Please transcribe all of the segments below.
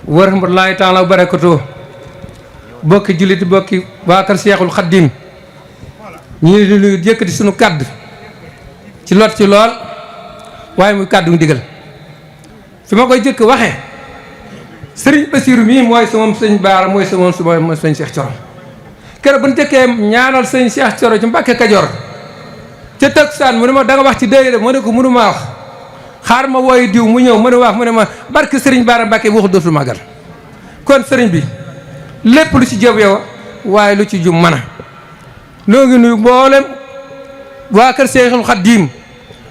wa rahmatullahi taala wa barakatuh bokki jullit bokki waa kër Seexul Xaddim ñu ngi nuyu yëkkati sunu kaddu ci lot ci lool waaye muy kaddu ndigal fi ma koy jëkk waxee sëriñ Basiru mii mooy sama sëñ Baara mooy sama sëñ Cheikh Thioro keroog bu ñu jëkkee ñaanal sëñ Cheikh Thioro ci Mbàkke Kajoor ca takkusaan mu ne ma da nga wax ci déy ma ne ko mënu maa wax xaar ma wooyu diw mu ñëw mu ne wax mu ne ma barke sëriñ Baara Mbàkke waxu dootul màggal kon sëriñ bi lépp lu ci jëb yow waaye lu ci jum mën a noo ngi nuyu mboolem waa kër Seexul Xaddiim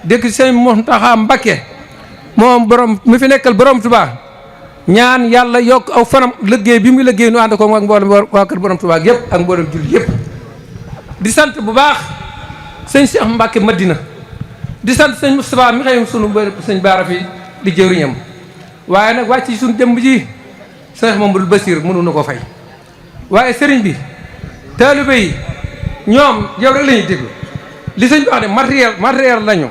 dëkk sëñ Muntaxa Mbàkke moom borom mi fi nekkal borom Tuubaa ñaan yàlla yokk aw fanam liggéey bi mu liggéey nu ànd ko ak mboolem waa kër borom Tuubaa yëpp ak mboolem jullit yëpp di sant bu baax sëñ Cheikh Mbàkke Madina di sant sëñ Moustapha mi xëy sunu sëñ Baara fi di jëwriñam waaye nag wàcc ci sunu jëmb ji Cheikh Mamadou Bassir mënu na ko fay waaye sëriñ bi taalibe yi ñoom yow rek la ñuy déglu li sëñ bi wax ne matériel lañu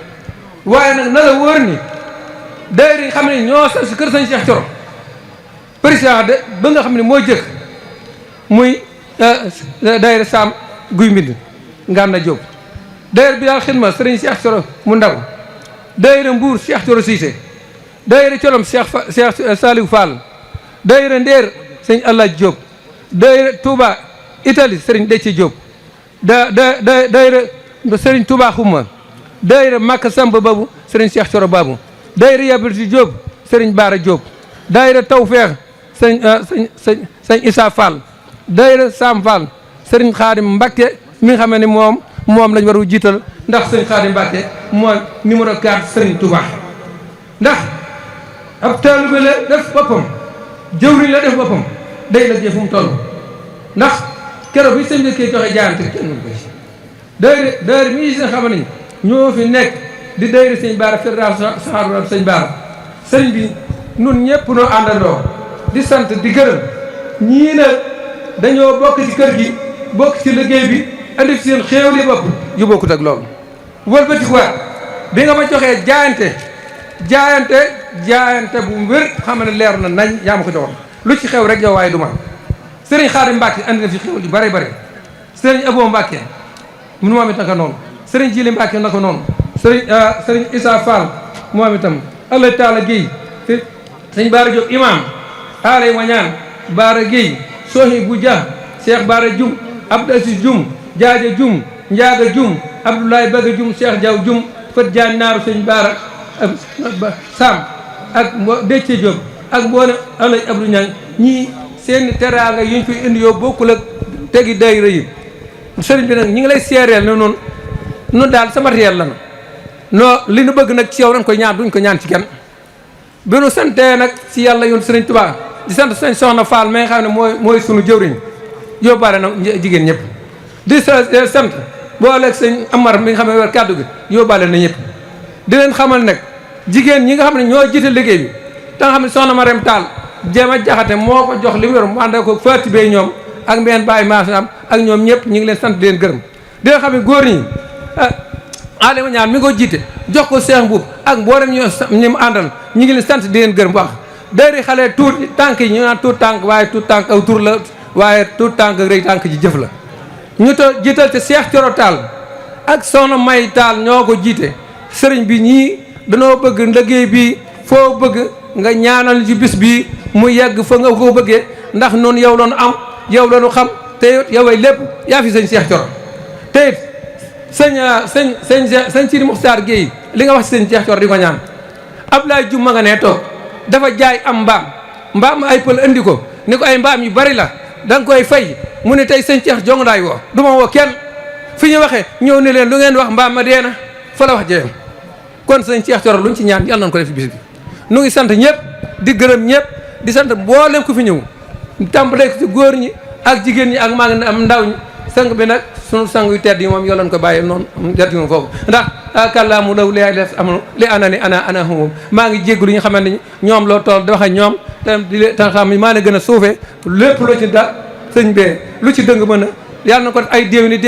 waaye nag na la wóor ni daayira yi xam ne ñoo sa si kër sëñ Cheikh Thioro président de ba nga xam ne moo jëkk muy daayira Sam Guy Mbind Ngana Diop daayira bi daal xidma sëriñ Cheikh Thioro mu ndaw daayira Mbuur Cheikh Thioro Cissé daayira Colom Cheikh Saliou Fall daayira Ndeer sëñ Allah Diop daayira Touba Italie sëriñ Déthié Diop daayira sëriñ Touba Xuma daayira Makka Samba Babu sëriñ Cheikh Thioro Babu daayira Yabirti Diop sëriñ Baara Diop daayira Tawfeex sëñ Issa Fall daayira Sam Fall sëriñ Xaadim Mbacke mi nga xam ne moom lañ war a jiital ndax sëriñ Xaadim Mbacke mooy numéro 4 sëriñ Touba ndax ab taalibe la def boppam jëwriñ la def boppam day la fu mu toll ndax keroog bi sëñ bi koy joxe jaayante kenn mënu ko ci daayira mi si nga xam ne ñoo fi nekk di daayira sëñ Baara fédération saxaaru sëñ Baara sëriñ bi nun ñëpp noo àndandoo di sant di gërëm ñii nag dañoo bokk ci kër gi bokk ci liggéey bi andi fi seen xéewli bopp yu bokkut ak loolu wëlbatikuwaat bi nga ma joxee jaayante bu wér xam ne leer na nañ yaa ma ko joxoon lu ci xew rek yow waaye du ma sëriñ Xaadim Mbàkke andi na fi xéewal yu bari bari sëriñ Abo Mbàkke mun moom it naka noonu sëriñ Jili Mbàkke naka noonu sëriñ Issa Fall moom itam Allah taala Guèye sëñ Baara Diop imam aale wañaan Baara Guèye Sohi bu Dia Cheikh Baara Dioum Abdou Assis Dioum Jaaja Dioum Njaaga Dioum Abdoulaye Baga Dioum Cheikh Diaw Dioum Fat Diagne naaru sëñ Baara Sam ak Déthié Diop ak mboolem alay Abdou Niang ñii seen teraanga yuñ fi indi yoo bokkul ak tegi daayira yi sëriñ bi nag ñi ngi lay seereel ne noonu daal sa matériel la non li nu bëgg nag ci yow dañ koy ñaan duñ ko ñaan ci kenn bi nu santee nag ci yàlla yoon sëriñ Tuubaa di sant sëñ Soxna Fall mi nga xam ne mooy sunu jëwriñ yóbbaale na jigéen ñëpp di sant booleeg sëñ Amar mi nga xam ne war kàddu gi yóbbaale na ñëpp di leen xamal nag jigéen ñi nga xam ne ñoo jiite liggéey bi te nga xam ne soxna Marème Tall Jéema Jaxate moo ko jox li mu yor mu ànd ko Fatou Bey ñoom ak mbeen Baye Massam ak ñoom ñëpp ñu ngi leen sant di leen gërëm di leen xam ne góor ñi Alima ñaan mi ko jiite jox ko Cheikh Mbuub ak mboolem ñi mu àndal ñu ngi leen sant di leen gërëm wax dari xale tuut tànk yi ñu naan tuut tànk waaye tuut tànk aw tur la waaye tuut tànk rëy tànk ji jëf la ñu to jiital te Cheikh Thioro Tall ak soxna May Tall ñoo ko jiite sëriñ bi ñii danoo bëgg liggéey bi foo bëgg nga ñaanal ci bis bi mu yegg fa nga ko bëggee ndax noonu yow loonu am yow loonu xam te yoway lépp yaa fi sëñ Cheikh Thioro te it sëñ Sidi Muxtaar Guèye li nga wax ci sëñ Cheikh Thioro di ko ñaan Ablaye Diouf ma nga ne toog dafa jaay am mbaam ay pël andi ko ni ko ay mbaam yu bari la da nga koy fay mu ne tey sëñ Cheikh jong daay woo du ma woo kenn fi ñu waxee ñëw ne leen lu ngeen wax mbaam ma dee na fa la wax jeyam kon sëñ Cheikh Thioro luñ ci ñaan yàlla nañ ko def ci bis bi nu ngi sant ñëpp di gërëm ñëpp di sant mboolem ku fi ñëw tàmbalee ko ci góor ñi ak jigéen ñi ak maa ngi am ndaw ñi sang bi nag sunu sang yu tedd yi moom yoo leen ko bàyyi noonu jati moom foofu ndax kàllaamu law li des amul li ana ni ana moom maa ngi jéggu lu ñu xamante ni ñoom loo tool di wax ak ñoom tam di leen xam ni maa ne gën a suufee lépp lu ci da sëñ bee lu ci dëng mën a yàlla na ko ay déwéni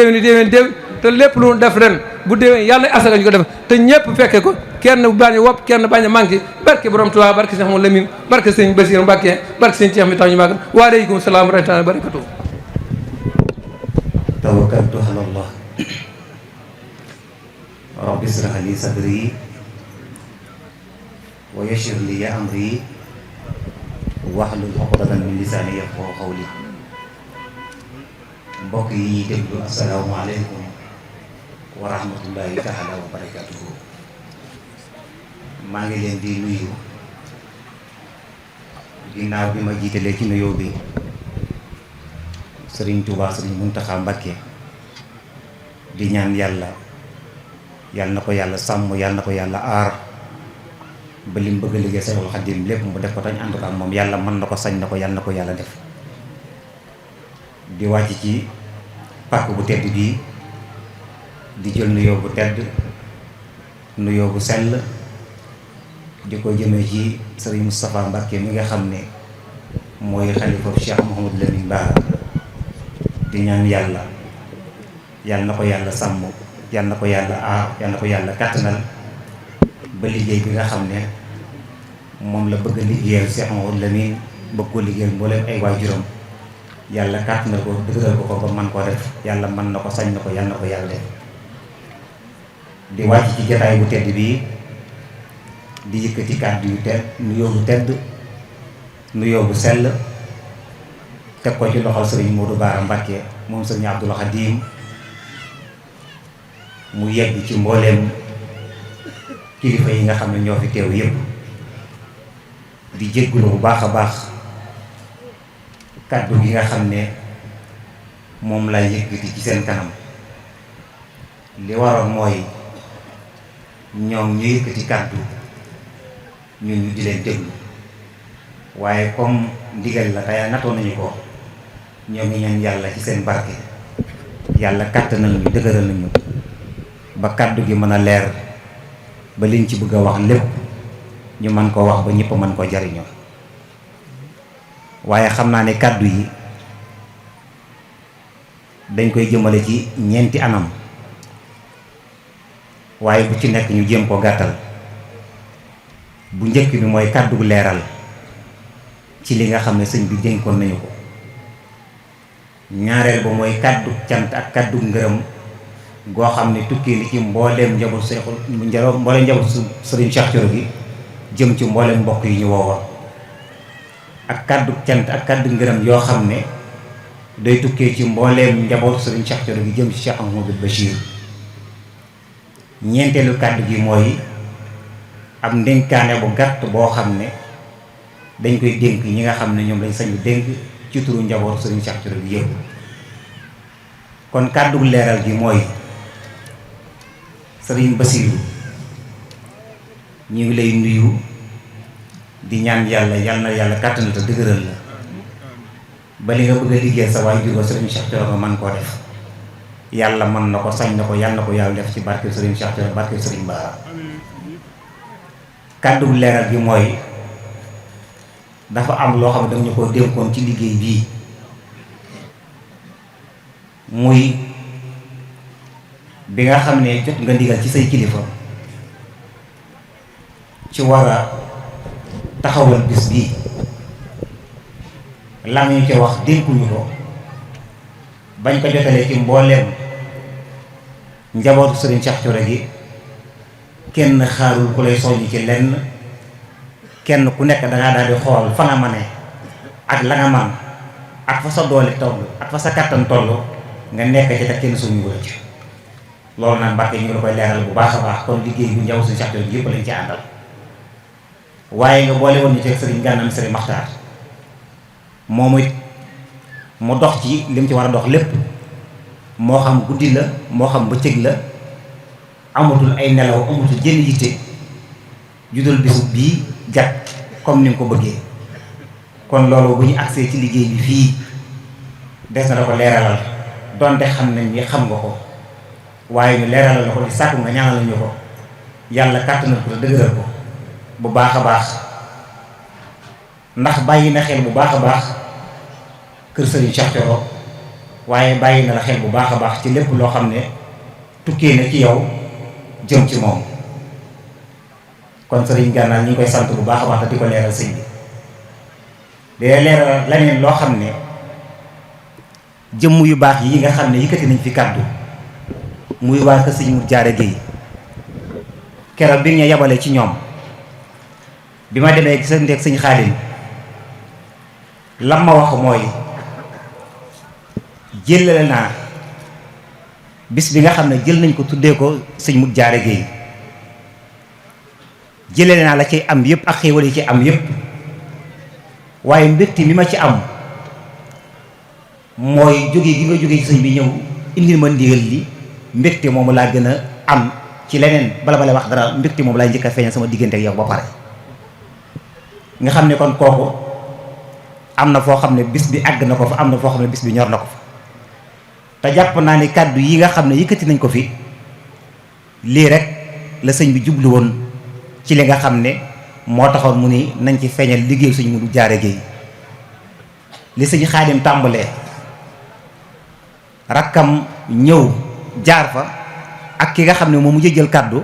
te lépp lu def ren bu déwén yàlla asaka ñu ko def te ñëpp fekke ko kenn bañ a wopp kenn bañ a manqué barke borom Tuubaa barke Cheikh Mouhamadou Lamine barke sëñ Bassirou Mbacké barke sëñ Cheikh mi tax ñu màggal wa aleykum salaam wa rahmatullahi wa barakatuh. tawakkaltu ala Allah rabbi israh li sadri wa yassir li amri wahlul uqdatan min lisani yafqahu qawli. mbokk yi ñuy déglu asalaamaaleykum wa rahmatullahi taala wa barakatuhu. maa ngi leen di nuyu ginnaaw bi ma jiitalee ci nuyoo bi Sëriñ Tuubaa Sëriñ Muntaxa Mbàkke di ñaan yàlla na ko yàlla sàmm yàlla na ko yàlla aar ba lim bëgg a liggéey Seexul Xadiim lépp mu def ko tañ ànd ko ak moom yàlla mën na ko sañ na ko yàlla na ko yàlla def. di wàcc ci pàkk bu tedd bii di jël nuyoo bu tedd nuyoo bu sell di ko jëmee ci Sëriñ Moustapha Mbàkke mi nga xam ne mooy xalifa Cheikh Mouhamadou Lamine Bara di ñaan yàlla na ko yàlla sàmm yàlla na ko yàlla aar yàlla na ko yàlla kàttanal ba liggéey bi nga xam ne moom la bëgg a liggéeyal Cheikh Mouhamadou Lamine bëgg ko liggéeyal mbooleem ay waajuram yàlla kàttanal ko dëgëral ko ba man koo def yàlla mën na ko sañ na ko yàlla na ko yàlla def. di wàcc ci jataay bu tedd bii di yëkkati kàddu yu tedd nuyoo bu tedd nuyoo bu sell teg ko ci loxol Sëriñ Modou Bara Mbàkke moom Sëriñ Abdul Xadim mu yegg ci mbooleem kilifa yi nga xam ne ñoo fi teew yépp di jéggulu bu baax a baax kàddu gi nga xam ne moom lay yëkkati ci seen kanam. li waroon mooy ñoom ñu yëkkati kàddu ñun ñu di leen déglu waaye comme ndigal la tey natoon nañu ko ñoo ngi ñaan yàlla ci seen barke yàlla kàttanal ñu dëgëral nañu ba kàddu gi mën a leer ba liñ ci bëgg a wax lépp ñu mën koo wax ba ñëpp mën koo jariñoo. waaye xam naa ne kàddu yi dañ koy jëmale ci ñeenti anam waaye bu ci nekk ñu jéem ko gàttal. bu njëkk bi mooy kàddu leeral ci li nga xam ne sëñ bi dénkoon nañu ko. ñaareel ba mooy kàddu cant ak kàddu ngërëm goo xam ne tukkee ni ci mbooleem njabootu Sëriñ Cheikh Thioro gi jëm ci mbooleem mbokk yi ñu woowa. ak kàddu cant ak kàddu ngërëm yoo xam ne day tukkee ci mbooleem njabootu Sëriñ Cheikh Thioro gi jëm ci Cheikh Ahmadou Bachir. ñeenteelu kàddu gi mooy am ndénkaane bu gàtt boo xam ne dañ koy dénk ñi nga xam ne ñoom lañ sañu dénk ci turu njabootu Sëriñ Cheikh Thioro gi yëpp. kon kàddu leeral gi mooy Sëriñ Bassirou ñu ngi lay nuyu di ñaan yàlla na yàlla kàttan te dëgëral la ba li nga bëgg a liggéey sa waajur ba Sëriñ Cheikh Thioro nga mën koo def yàlla mën na ko sañ na ko yàlla na ko yàlla def ci barke Sëriñ Cheikh Thioro barke Sëriñ Bara. kàddu leeral gi mooy dafa am loo xam ne dañu ko dénkoon ci liggéey bii muy bi nga xam ne jot nga ndigal ci say kilifa ci war a taxawal bis bii lam ñu ci wax dénkuñu ko bañ ko jotalee ci mbooleem njabootu Sëriñ Cheikh Thioro gi kenn xaarul ku lay soññ ci lenn kenn ku nekk dangaa daal di xool fa nga mane ak la nga man ak fa sa doole toll ak fa sa kàttan toll nga nekk ci te kenn suñu wala ci loolu nag Mbàkke ñu ngi la koy leeral bu baax a baax kon liggéey bu njabootu Sëriñ Cheikh Thioro gi yëpp lañ ci àndal waaye nga boole woon ñu ci Sëriñ Gana Sëriñ Maxtaar moom it mu dox ci lim ci war a dox lépp moo xam guddi la moo xam bëccëg la amatul ay nelaw amatul jënn yitte judul bisu bii jag comme ni nga ko bëggee. kon loolu bu ñu agsee ci liggéey bi fii des na la ko leeralal donte xam nañ ni xam nga ko waaye ñu leeralal la ko di sàkku nga ñaanal ñu ko yàlla kàttanal ko te dëgëral ko bu baax a baax ndax bàyyi na xel bu baax a baax kër Sëriñ Cheikh Thioro waaye bàyyi na la xel bu baax a baax ci lépp loo xam ne tukkee na ci yow jëm ci moom. kon sëriñ Gana ñu ngi koy sant bu baax a baax te di ko leeral sëñ bi dee leeral leneen loo xam ne jëmm yu baax yi nga xam ne yëkkati nañ fi kàddu muy waa kër sëñ Modou Diarra Guèye keroog bi ñu yabale ci ñoom bi ma demee gis ak sëñ Xaadim lam ma wax mooy jëlale naa bis bi nga xam ne jël nañ ko tuddee ko sëñ Modou Diarra Guèye jëlale naa la ci am yëpp ak xéewal yi ci am yëpp waaye mbégte mi ma ci am mooy jóge gi nga jóge ci sëñ bi ñëw indil ma ndigal li mbégte moomu laa gën a am ci leneen bala ma lay wax dara mbégte moomu laay njëkk a feeñal sama diggante ak yow ba pare nga xam ne kon kooku am na foo xam ne bis bi àgg na ko fa am na foo xam ne bis bi ñor na ko fa te jàpp naa ne kàddu yi nga xam ne yëkkati nañ ko fi lii rek la sëñ bi jublu woon ci li nga xam ne moo taxoon mu ni nañ ci feeñal liggéey sëñ Modou Diarra Guèye li sëñ Xaadim tàmbalee rakkam ñëw jaar fa ak ki nga xam ne moom mu jël kàddu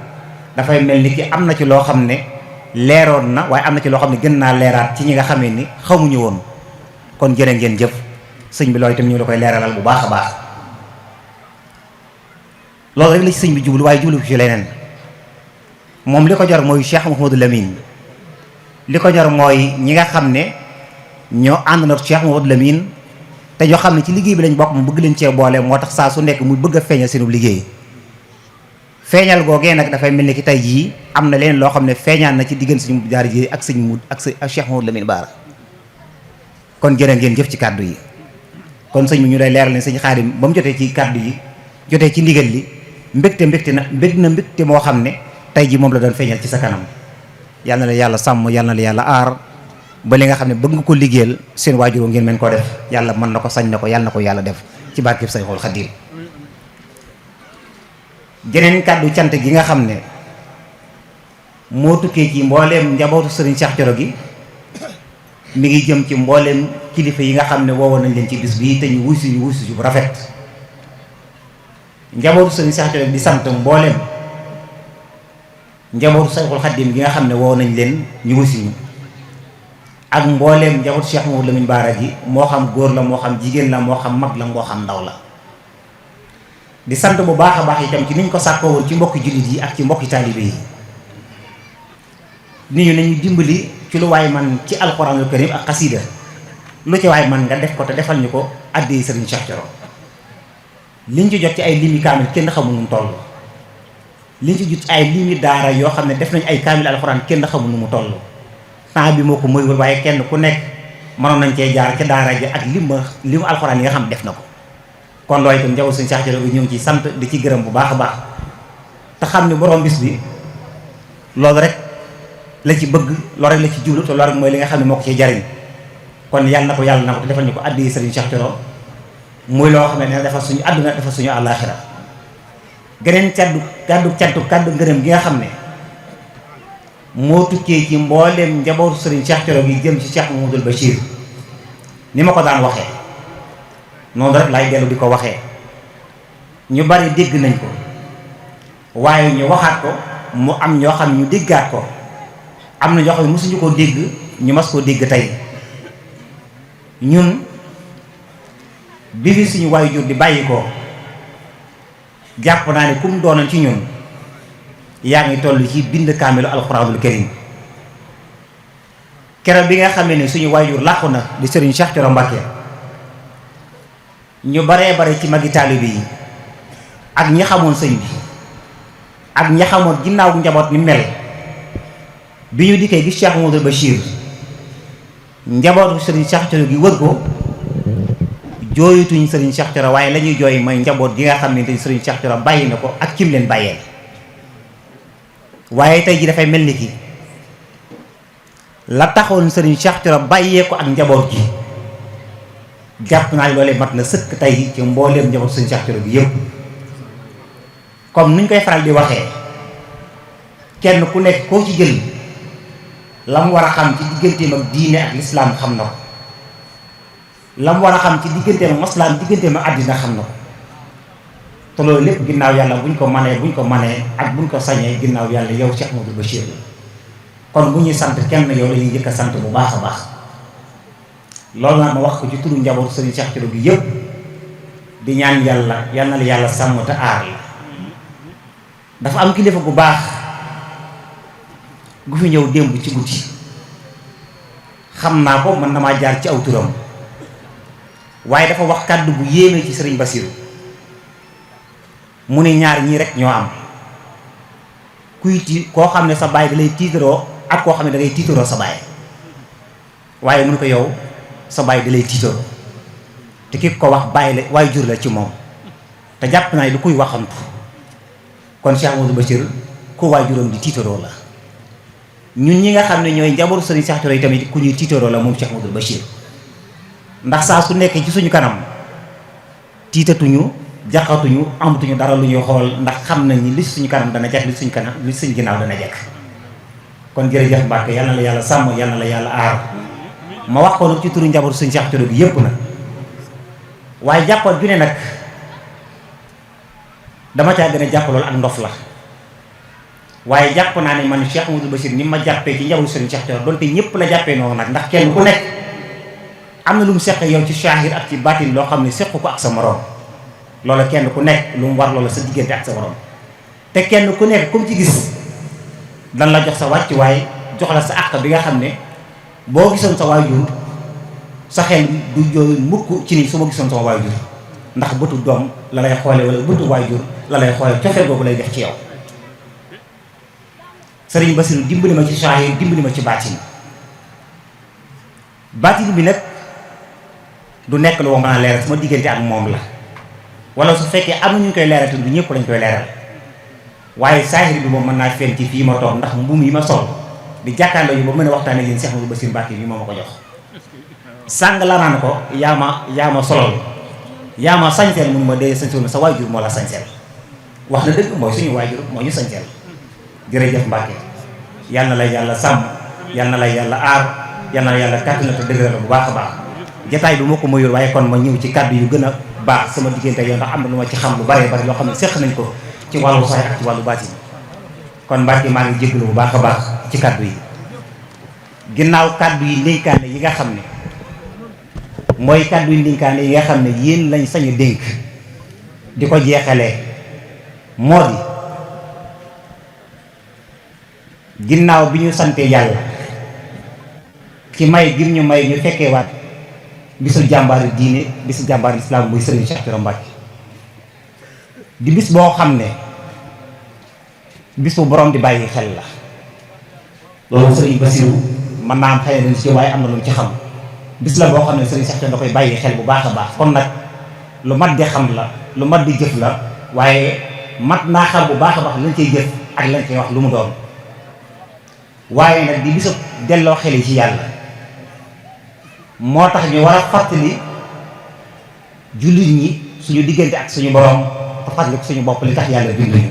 dafay mel ni ki am na ci loo xam ne leeroon na waaye am na ci loo xam ne gën naa leeraat ci ñi nga xamee ni xamuñu woon kon jërë ngeen jëf sëñ bi loolu itam ñu ngi la koy leeralal bu baax a baax loolu rek la ci sëñ bi jublu waaye jublu ko ci leneen moom li ko jar mooy Cheikh Mouhamadou Lamine li ko jar mooy ñi nga xam ne ñoo ànd na Cheikh Mouhamadou Lamine te ñoo xam ne ci liggéey bi lañ bokk mu bëgg leen cee boole moo tax saa su nekk muy bëgg a feeñal seenu liggéey feeñal googee nag dafay mel ni ki tey jii am na leen loo xam ne feeñaan na ci diggante sëñ Modou Diarra Guèye ak sëñ Modou ak Cheikh Mouhamadou Lamine Bara kon jërë ngeen jëf ci kàddu yi kon sëñ bi ñu lay leeral ne sëñ Xaadim ba mu jotee ci kàddu yi jotee ci ndigal li mbégte mbégte moo xam ne tey jii moom la doon feeñal ci sa kanam yal na la yàlla sàmm yal na la yàlla aar ba li nga xam ne bëgg nga ko liggéeyal seen waajuroo ngeen mën koo def yàlla mën na ko sañ na ko yàlla na ko yàlla def ci barkeb Sayxul Xadiim geneen kàddu cant gi nga xam ne moo tukkee ci mbooleem njabootu sëriñ Cheikh Thioro gi mi ngi jëm ci mbooleem kilifa yi nga xam ne woowoon nañ leen ci bis bii te ñu wuy si bu rafet njabootu sëriñ Cheikh Thioro di sant mbooleem njabootu Sayxul Xadiim gi nga xam ne woo nañ leen ñu wuy si ak mbooleem njabootu Cheikh Mouhamadou Lamine Bara gi moo xam góor la moo xam jigéen la moo xam mag la moo xam ndaw la di sant bu baax a baax itam ci niñ ko sàkkoo woon ci mbokki jullit yi ak ci mbokki taalibe yi nit ñu nañu dimbali ci lu waay man ci alxuraanul karim ak xasiida lu ci waay man nga def ko te defal ñu ko àddee sëriñ Cheikh Thioro liñ ci jot ci ay limi kaamil kenn xamul nu mu toll liñ ci jot ci ay limi daara yoo xam ne def nañ ay kaamil alxuraan kenn xamul nu mu toll temps bi moo ko moywul waaye kenn ku nekk mënoon nañ cee jaar ca daara ji ak limu alxuraan yi nga xam def na ko kon loolu itam njawul sëñ Cheikh Thioro gi ñëw ci sant di ci gërëm bu baax a baax te xam ne borom bis bi loolu rek la ci bëgg loolu rek la ci jublu te loolu rek mooy li nga xam ne moo ko ciy jariñ kon yàlla na ko yàlla na ko te defal ñu ko addi sëriñ Cheikh Thioro muy loo xam ne dina defal suñu àdduna defal suñu àllaaxira geneen kaddu ngërëm gi nga xam ne moo tukkee ci mbooleem njabootu sëriñ Cheikh Thioro gi jëm ci Cheikh Mouhamadoul Bachir ni ma ko daan waxee noonu rek laay dellu di ko waxee ñu bari dégg nañ ko waaye ñu waxaat ko mu am ñoo xam ñu déggaat ko am na ñoo xam ne mosuñu koo dégg ñu mas koo dégg tey ñun bi fi suñu waajur di bàyyi ko jàpp naa ne ku mu doonoon ci ñun yaa ngi toll ci bind kaamilu alxuraanul karim keroog bi nga xamee ne suñu waajur làqu na di sëriñ Cheikh Thioro Mbacké ñu baree bare ci magi taalibe yi ak ñi xamoon sëñ bi ak ñi xamoon ginnaaw njaboot ni mel bi ñu dikkee gis Cheikh Mouhamadoul Bachir njabootu sëriñ Cheikh Thioro gi wër ko jooyutuñ sëriñ Cheikh Thioro waaye la ñuy jooy mooy njaboot gi nga xam ne sëriñ Cheikh Thioro bàyyi na ko ak kim leen bàyyee waaye tey ji dafay mel ni ki la taxoon sëriñ Cheikh Thioro bàyyee ko ak njaboot gi jàpp naa ne loolee mat na sëkk tey ci mbooleem njaboot sëriñ Cheikh Thioro gi yëpp comme nuñ koy faral di waxee kenn ku nekk koo ci jël la mu war a xam ci digganteem ak diine ak lislaam xam na ko la mu war a xam ci digganteem ak maslaam digganteem ak àddina xam na ko te loolu lépp ginnaaw yàlla buñ ko manee ak buñ ko sañee ginnaaw yàlla yow Cheikh Modou Bachir kon bu ñuy sant kenn yow la ñuy njëkk a sant bu baax a baax. loolu nag ma wax ko ci turu njabootu Serigne Cheikh Thioro gi yëpp di ñaan yàlla yal na la yàlla sàmm te aar la. dafa am kilifa gu baax gu fi ñëw démb ci guddi xam naa ko mën na maa jaar ci aw turam waaye dafa wax kàddu bu yéeme ci Serigne Bassirou mu ne ñaar ñii rek ñoo am koo xam ne sa baay da lay tiitaroo ak koo xam ne da ngay tiitaroo sa baay waaye mu ne ko yow sa baay da lay tiitaroo te ki ko wax bàyyi la waaye jur la ci moom te jàpp naa ne lu kuy waxantu kon Cheikh Modou Bachir ku waajuram di tiitaroo la ñun ñi nga xam ne ñooy njabootu Serigne Cheikh Thioro yi tamit ku ñuy tiitaroo la moom Cheikh Modou Bachir ndax saa su nekkee ci suñu kanam tiitatuñu jaxatuñu amatuñu dara lu ñuy xool ndax xam nañ ni li suñu kanam dana jekk li suñu kanam li suñu ginnaaw dana jekk kon jërëjëf Mbacke yal na la yàlla sàmm yal na la yàlla aar ma wax ko nag ci turu njabootu Serigne Cheikh Thioro gi yépp nag waaye jàppoot ju ne nag dama caa gën a jàpp loolu ak ndof la waaye jàpp naa ne man Cheikh Modou Bachir ni ma jàppee ci njabootu Serigne Cheikh Thioro donte ñëpp la jàppee noonu nag ndax kenn ku nekk am na lu mu seq yow ci saahir ak ci baatin loo xam ne seq ko ak sa morom loola kenn ku nekk lu mu war loola sa diggante ak sa morom te kenn ku nekk comme ci gis dan la jox sa wàccuwaay jox la sa àq bi nga xam ne boo gisoon sa waajur sa xel du jooy mukk ci ni su ma gisoon sama waajur ndax bëtu doom la lay xoole wala bëtu waajur la lay xoole cofeel boobu lay def ci yow. Serigne Bassirou dimbali ma ci saahir dimbali ma ci baatin bi nag du nekk lu ma mën a leeral sama diggante ak moom la wala su fekkee am na ñu koy leeral te du ñëpp lañ koy leeral waaye saahir bi moom mën naa feeñ ci fii ma toog ndax mbuum yi ma sol di jàkkaarloo yi ba mën a waxtaanee yéen Cheikh Modou Bachir Mbacké bi moo ma ko jox. sàng la naan ko yaa ma solol yaa ma sañseel mun ma dee sañseel sa waajur moo la sañseel wax na dëgg mooy suñu waajur moo ñu sañseel. jërëjëf Mbacke yal na la yàlla sàmm yal na la yàlla aar yal na la yàlla kàttan na te dëgëral bu baax a baax jataay bi moo ko mayul waaye kon ma ñëw ci kàddu yu gën a baax sama diggante yow ndax am na lu ma ci xam lu bari bari loo xam ne seq nañ ko ci wàllu saay ak ci wàllu baatin kon Mbacke maa ngi jégalu bu baax a baax ci kàddu yi ginnaaw kàddu yi ndénkaane yi nga xam ne mooy kàddu yi ndénkaane yi nga xam ne yéen lañ sañu dénk di ko jeexalee moo di ginnaaw bi ñu sante yàlla ci may gim ñu may ñu fekkee waat bisu jàmbaari diine bisu jàmbaari islam muy Serigne Cheikh Thioro Mbacké di bis boo xam ne bis bu borom di bàyyi xel la loolu Serigne Bassirou mën naa am xëy na ci waaye am na lu mu ci xam bis la boo xam ne Serigne Cheikh Thioro da koy bàyyi xel bu baax a baax kon nag lu mat di xam la lu mat di jëf la waaye mat naa xam bu baax a baax lañ cay jëf ak lañ cay wax lu mu doon waaye nag di bisub delloo xel yi ci yàlla moo tax ñu war a fàttali jullit ñi suñu diggante ak suñu borom te fàttali ko suñu bopp li tax yàlla bind ñu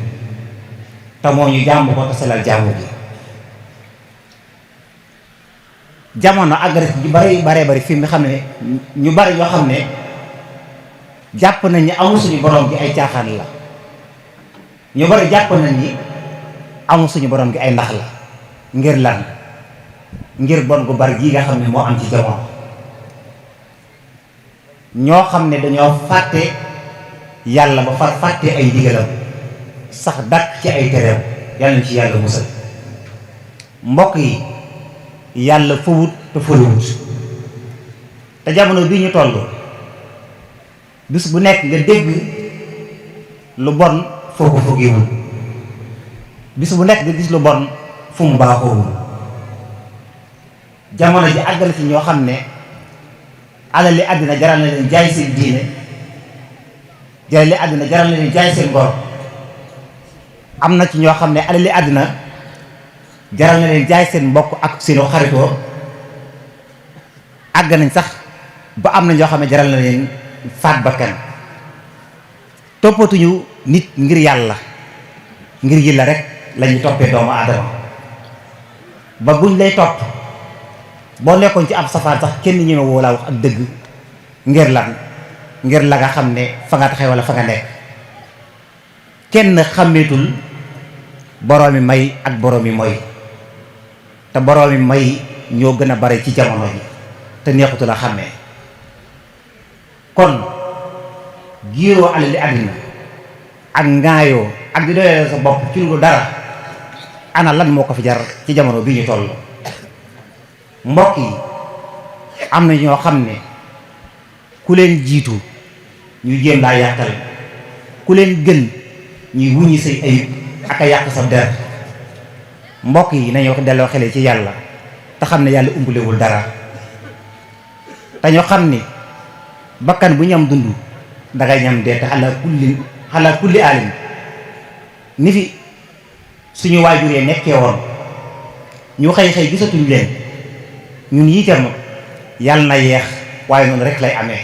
te moo ñu jàmm ko te selal jàmm gi jamono agressif yu bari fi mu xam ne ñu bari yoo xam ne jàpp nañ ni amul suñu borom gi ay caaxaan la ñu bari jàpp nañ ni amul suñu borom gi ay ndax la ngir lan ngir bon gu bari gi nga xam ne moo am ci jamono ñoo xam ne dañoo fàtte yàlla ba far fàtte ay ndigalam sax dàkk ci ay tereem yàlla na ci yàlla musal mbokk yi yàlla fawut te fëlewut te jamono bii ñu toll bis bu nekk nga dégg lu bon foo ko foogewul bis bu nekk nga gis lu bon fu mu baaxoowul jamono ji àggal ci ñoo xam ne alali àddina jaral na leen jaay seen diine alali àddina jaral na leen jaay seen ngor am na ci ñoo xam ne alali àddina jaral na leen jaay seen mbokk ak seenu xaritoo àgg nañ sax ba am na ñoo xam ne jaral na leen faat bakkan toppatuñu nit ngir yàlla ngir yàlla rek lañuy toppee doomu aadama ba buñ lay topp boo nekkoon ci ab safaan sax kenn ñeme woo laa wax ak dëgg ngir lan ngir la nga xam ne fa nga taxee wala fa nga nekk kenn xàmmeetul boroomi may ak boroomi moy te boroomi may ñoo gën a bare ci jamono ji te neexutu la xàmmee. kon giiroo alali àddina ak ngaayoo ak di doyee sa bopp ci lu dara ana lan moo ko fi jar ci jamono bi ñu toll. mbokk yi am na ñoo xam ne ku leen jiitu ñu jéem laa yàqal, ku leen gën ñuy wuññi say ayib ak a yàq sa der. mbokk yi nañu wax delloo xele ci yàlla te xam ne yàlla umpulewul dara, te ñoo xam ni bakkan bu ñam dund dangay ñam dee te xalaa kulli alim ni fi suñu waajuree nekkee woon ñu xëy xëy gisatuñ leen, ñun yitam yàlla na yeex waaye noonu rek lay amee.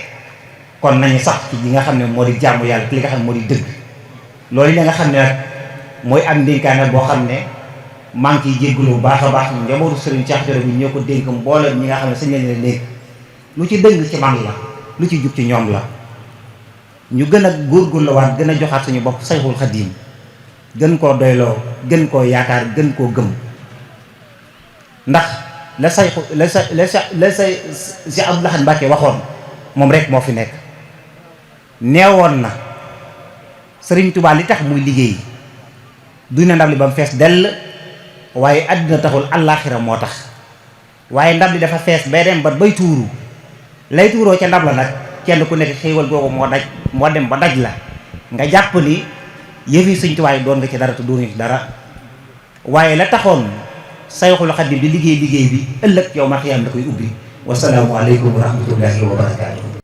kon nañu sax ci li nga xam ne moo di jàmm yàlla li nga xam ne moo di dëgg. loolu yi nga xam ne nag mooy am ndénkaane boo xam ne maa ngi ciy jéggalu bu baax a baax njabootu Serigne Cheikh Thioro bi ñoo ko dénk mboolem ñi nga xam ne sañ lañ leen dénk. lu ci dëng ci man la, lu ci jub ci ñoom la. ñu gën a góorgóorluwaat gën a joxaat suñu bopp Sayxul Xadiim, gën koo doyloo, gën koo yaakaar, gën koo gëm. ndax la say si Abdou Lahad Mbacké waxoon moom rek moo fi nekk. neewoon na Sëriñ Tuubaa li tax muy liggéey du ne ndab li ba mu fees dell, waaye àddina taxul àllaaxira moo tax. waaye ndab li dafa fees bay dem ba bay tuuru, lay tuuroo ca ndab la nag kenn ku nekk xéewal googu moo dem ba daj la nga jàpp ni yëfi Sëriñ Tuubaa doon nga ci dara te doonu ci dara. waaye la taxoon Sayxul Xadiim di liggéey bi ëllëg yow ma xiyaam da koy ubbi. wasalaamu aleykum wa rahmatullahi wa barakaatu.